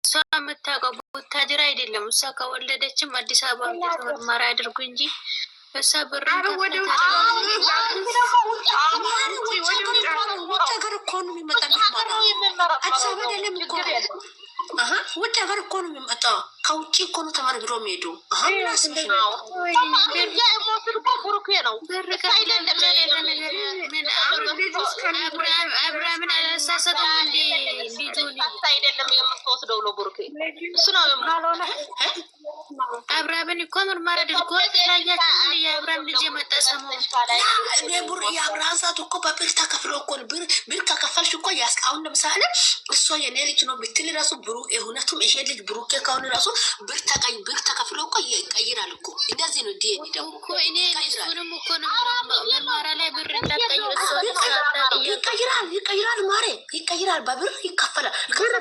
እሷ የምታውቀው ቡታጅራ አይደለም። እሷ ከወለደችም አዲስ አበባ ምርመራ አድርጉ እንጂ እሷ ብር ወደ ሀገር እኮ ነው የሚመጣ አዲስ አበባ አይደለም እኮ ውጭ ሀገር እኮ ነው የሚመጣው። ከውጭ እኮ ነው ተማሪ ብሎ የሚሄዱ አብርሃምን አላሳሰተም እንዴ? አይደለም የምትወስደው ነው ቡርኬ እሱ ነው አብርሃምን እኮ ምርመራ አድርጎ ላያችሁ እንዴ? የአብርሃም ልጅ የመጣ ሰሞኑን ቡር የአብርሃም ሰዓት እኮ በብር ተከፍሎ እኮ ብር ከከፈልሽ እኮ አሁን ለምሳሌ እሷ የኔ ልጅ ነው ብትል ራሱ ብሩ እውነቱም ይሄ ልጅ ብሩኬ ከሆነ ራሱ ብር ተከፍሎ እኮ ይቀይራል እኮ። እንደዚህ ነው ዲኤንኤ ደግሞ እኮ እኔ እሱንም እኮ ነው ምርመራ ላይ ብር እንዳትቀይር እሷ ይቀይራል ማሬ ይቀይራል፣ በብር ይከፈላል። ብር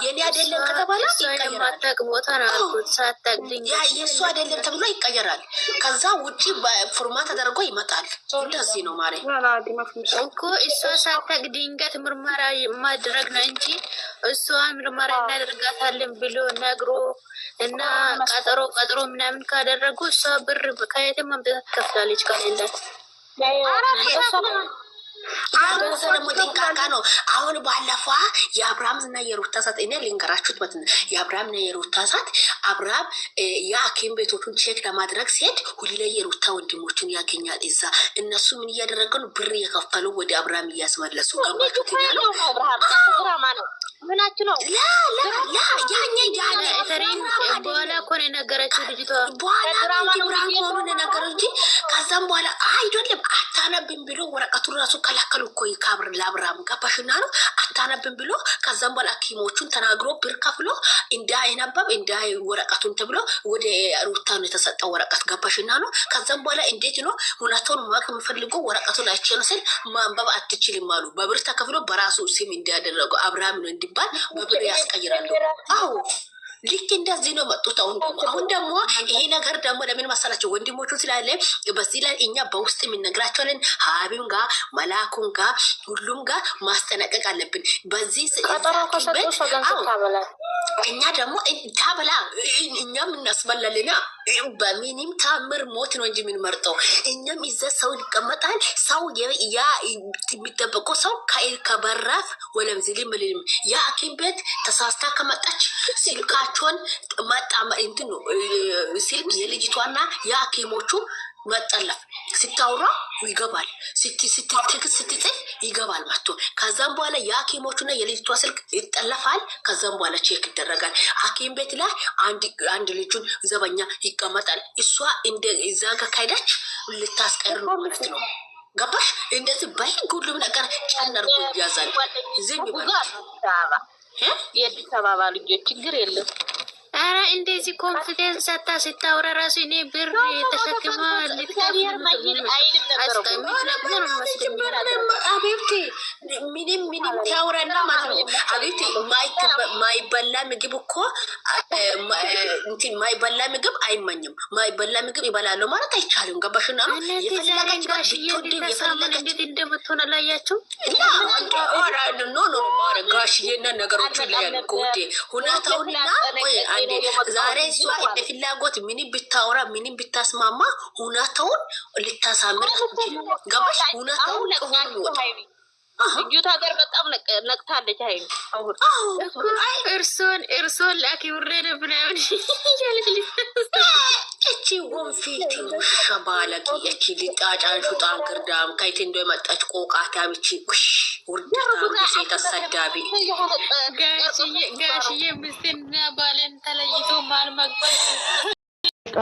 የኔ አይደለም ከተባለ የማታውቅ ቦታ ነው አልኩት። ሳታውቅኝ የእሱ አይደለም ተብሎ ይቀየራል። ከዛ ውጪ ፎርማ ተደርጎ ይመጣል። እንደዚህ ነው ማሬ እኮ እሷ ሳታውቅ ድንገት ምርመራ ማድረግ ነው እንጂ እሷ ምርመራ እናደርጋታለን ብሎ ነግሮ እና ቀጠሮ ምናምን ካደረጉ እሷ ብር ከየትም ማምጣት ትከፍላለች። ከሌላት ደግሞ ሊንቃቃ ነው። አሁን ባለፈዋ የአብርሃም እና የሩታ ሳት እኔ ሊንገራችሁት በት የአብርሃም እና የሩታ ሳት አብርሃም የሐኪም ቤቶቹን ቼክ ለማድረግ ሲሄድ ሁሌ የሩታ ወንድሞችን ያገኛል። እዛ እነሱ ምን እያደረገ ነው? ብር እየከፈሉ ወደ አብርሃም እያስመለሱ ገባችሁት? ምናችሁ ነው በኋላ እኮ ነው የነገረችው ልጅቷ። በኋላ ብርሃን ሆኑ ነገረው እንጂ ከዛም በኋላ አይደለም አታነብም ብሎ ወረቀቱን ራሱ ከላከሉ እኮ ይካብር ለአብርሃም ገባሽና ነው አታነብም ብሎ ከዛም በኋላ ሐኪሞቹን ተናግሮ ብር ከፍሎ እንዳይነበብ እንዳይ ወረቀቱን ተብሎ ወደ ሩታ ነው የተሰጠው ወረቀት ገባሽና ነው። ከዛም በኋላ እንዴት ነው ሁለቱን ማቅ የምፈልገው ወረቀቱን አይቼ ነው ስል ማንበብ አትችልም አሉ። በብር ተከፍሎ በራሱ ስም እንዲያደረጉ አብርሃም ነው እንዲባል በብር ያስቀይራሉ። አዎ ልክ እንደዚህ ነው መጡት። አሁን ደግሞ ይሄ ነገር ደግሞ ለምን መሰላቸው? ወንድሞቹ ስላለ በዚህ ላይ እኛ በውስጥ የምንነግራቸዋለን። ሀቢም ጋር መላኩን ጋር ሁሉም ጋር ማስጠነቀቅ አለብን። በዚህ እኛ ደግሞ ታበላ እኛም እናስበላልና በሚኒም ታምር ሞት ነው እንጂ የምንመርጠው። እኛም ይዘ ሰው ይቀመጣል። ሰው ያ የሚጠበቀው ሰው ከበራፍ ወለም ዝልም ልም ያ ሐኪም ቤት ተሳስታ ከመጣች ስልካቸውን መጣ እንትን ስልክ የልጅቷና የሐኪሞቹ መጠለፍ ስታውራ ይገባል። ስትጽፍ ይገባል መጥቶ ከዛም በኋላ የሐኪሞቹና የልጅቷ ስልክ ይጠለፋል። ከዛም በኋላ ቼክ ይደረጋል። ሐኪም ቤት ላይ አንድ ልጁን ዘበኛ ይቀመጣል። እሷ እንደ እዛ ጋር ካይዳች ልታስቀር ነው ማለት ነው። ገባሽ? እንደዚህ በህግ ሁሉም ነገር ጨነርኩ ይያዛል። ዝም ይባላል። የአዲስ አበባ ልጆች ችግር የለም። አረ እንደዚህ ኮንፊደንስ ሰታ ስታወራ ራሱ እኔ ብር ተሸክማ አቤቴ ምንም ታውራና ማለት ነው። አቤቴ ማይበላ ምግብ እኮ እንትን ማይበላ ምግብ አይመኝም። ማይበላ ምግብ ይበላሉ ማለት አይቻልም። ገባሽና እንዴት እንደምትሆን አላያችሁ? ኖ ጋሽዬና ነገሮቹ ላይ ያልኩ ውዴ ሁኔታውንና ዛሬ እሷ እንደ ፍላጎት ምንም ብታወራ ምንም ብታስማማ ሁኔታውን ልታሳምር ገባሽ? ሁኔታውን ልጅቷ ሀገር በጣም ነቅታለች። ሀይሉ አሁን እርሶን ላኪውሬ ነብናምን እቺ ወንፊት ሸባለቂ እቺ ሊጣጫን ሹጣን ክርዳም ከይት እንዶ የመጣች ቆቃታ ብቺ ውርደታ ሴት አሰዳቢ ጋሽዬ ምስትና ባለን ተለይቶ ማል መግባት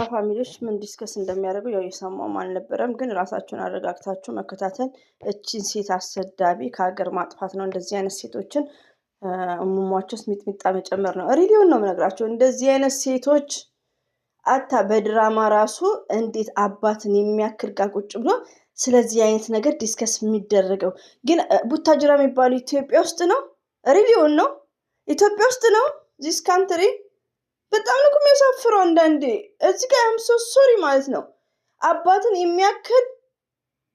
ፋሚሊዎች ምን ዲስከስ እንደሚያደርጉ ያው የሰማው አልነበረም። ግን ራሳችሁን አረጋግታችሁ መከታተል እቺን ሴት አሰዳቢ ከሀገር ማጥፋት ነው። እንደዚህ አይነት ሴቶችን እሙሟቸው ሚጥሚጣ መጨመር ነው። ሪዲዮን ነው የምነግራቸው። እንደዚህ አይነት ሴቶች አታ በድራማ ራሱ እንዴት አባትን የሚያክል ጋር ቁጭ ብሎ ስለዚህ አይነት ነገር ዲስከስ የሚደረገው ግን ቡታጅራ የሚባሉ ኢትዮጵያ ውስጥ ነው። ሪዲዮን ነው ኢትዮጵያ ውስጥ ነው። ዚስ ካንትሪ በጣም ነው የሚያሳፍረው። አንዳንዴ እዚህ ጋር ሶሪ ማለት ነው። አባትን የሚያክል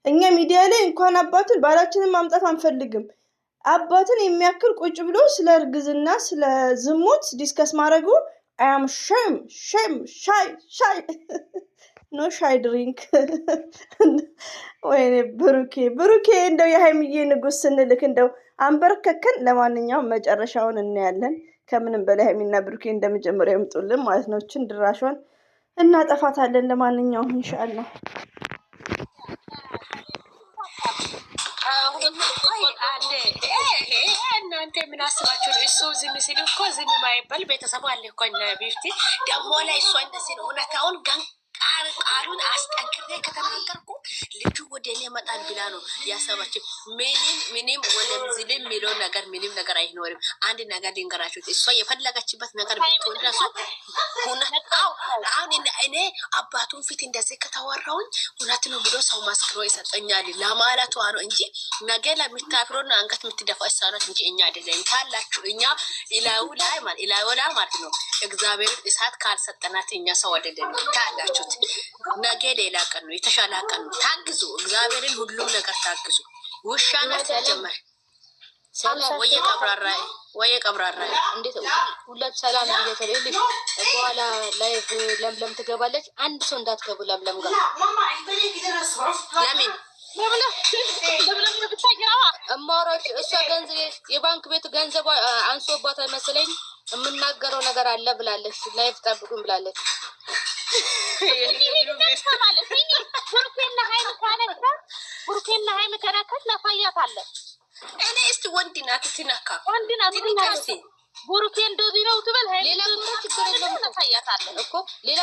እኛ ሚዲያ ላይ እንኳን አባትን ባላችንን ማምጣት አንፈልግም። አባትን የሚያክል ቁጭ ብሎ ስለ እርግዝና ስለ ዝሙት ዲስከስ ማድረጉ አያም ሼም ሻይ ኖ ሻይ ድሪንክ። ወይኔ ብሩኬ እንደው የሀይሚዬ ንጉስ ስንልክ እንደው አንበርከከን። ለማንኛውም መጨረሻውን እናያለን። ከምንም በላይ ሀይሚና ብሩኬ እንደመጀመሪያ ይምጡልን ማለት ነው። እችን ድራሿን እናጠፋታለን። ለማንኛውም ኢንሻአላህ እናንተ ምን አስባችሁ ነው? እሱ ዝም ሲል እኮ ዝም ማይባል ቤተሰቡ አለ እኮ እና ቢፍቲ ደግሞ ላይ እሷ እንደዚህ ነው። እውነታውን ቃሉን አስጠንቅሬ ከተናገርኩ ልጁ ወደ እኔ መጣል ብላ ነው ያሰባችው። ምንም ወለም ዝልም የሚለው ነገር ምንም ነገር አይኖርም። አንድ ነገር ልንገራችሁ፣ እሷ የፈለገችበት ነገር ብትሆን ራሱ አሁን እኔ አባቱን ፊት እንደዚህ ከተወራውኝ እውነት ነው ብሎ ሰው ማስክሮ ይሰጠኛል ለማለቷ ነው እንጂ ነገ ለምታፍሮና አንገት የምትደፋ እሷ ናት እንጂ እኛ አይደለም። ታላችሁ እኛ ኢላዩ ላይ ማለት ነው እግዚአብሔር እሳት ካልሰጠናት እኛ ሰው አይደለም። ታላችሁ ነገ ሌላ ቀን ነው፣ የተሻለ ቀን ነው። ታግዙ፣ እግዚአብሔርን ሁሉም ነገር ታግዙ። ውሻ ናት ጀመር ወይ ቀብራራ እንዴት ሁለት ሰላም እየተለልሽ በኋላ ላይ ለምለም ትገባለች። አንድ ሰው እንዳትገቡ ለምለም ጋር ለምን እማወራሽ እሷ ገንዘብ የባንክ ቤት ገንዘብ አንሶባት መሰለኝ የምናገረው ነገር አለ ብላለች። ላይፍ ጠብቁን ብላለች። ብሩኬና ሀይሚ ከነካች ለፋያት አለ። እኔ እስቲ ወንድ ናት ትነካ ብሩኬ እንደዚህ ነው ትበል። ሌላ ችግር የለም ታያታለህ እኮ ሌላ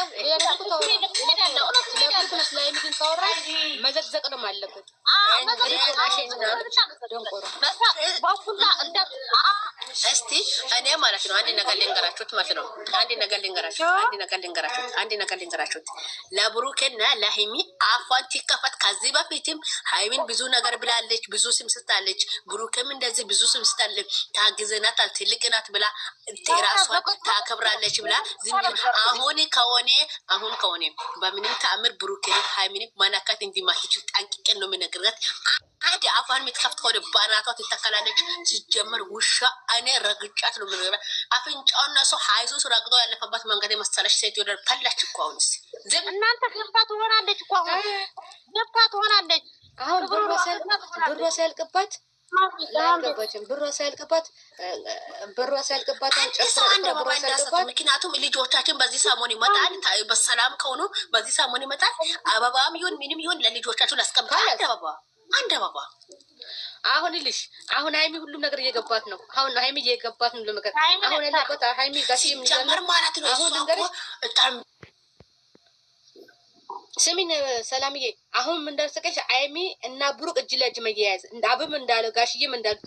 መዘቅዘቅ ነው አለበት። እስቲ እኔ ማለት ነው አንድ ነገር ልንገራችሁት ማለት ነው። አንድ ነገር ልንገራችሁት ለብሩኬና ለሀይሚ አፏን ትከፈት። ከዚህ በፊትም ሀይሚን ብዙ ነገር ብላለች፣ ብዙ ስም ስታለች። ብሩኬም እንደዚህ ብዙ ስም ስታለች። ታግዘናታል፣ ትልቅ ናት ብላ ራሷን ታከብራለች ብላ አሁን ከሆነ በምንም ተአምር ብሩኬን ሀይሚን ማናካት እንዲማትችል ጠንቅቄን ነው የምነግርት። አንድ አፏን የምትከፍት ከሆነ ባናቷ ትተከላለች። ሲጀመር ውሻ እኔ ረግጫት ነው የምነግርት። አፍንጫውና ሰው ሀይሱስ ረግጦ ያለፈባት መንገድ የመሰለች ሴት ወደር ፈላች እኮ አሁንስ እናንተ ገብታ ትሆናለች እኮ አሁን ገብታ ትሆናለች። አሁን ብሯ ሳያልቅባት ብሯ ሳያልቅባት ምክንያቱም ልጆቻችን በዚህ ሰሞን ይመጣል። በሰላም ከሆኑ በዚህ ሰሞን ይመጣል። አበባም ይሁን ምንም ይሁን ለልጆቻችሁ ላስቀምጣል። አንድ አበባ አሁን አሁን ሀይሚ ሁሉም ነገር እየገባት ነው። አሁን ሀይሚ እየገባት ነው ለመከራ አሁን ያለበት ሀይሚ ጋር ሲጀመር ማለት ነው። አሁን ነገር ስሚን ሰላምዬ፣ አሁን ምን ደረሰቀሽ? ሀይሚ እና ብሩክ እጅ ለእጅ መያያዝ አብም እንዳለው ጋሽዬም እንዳለው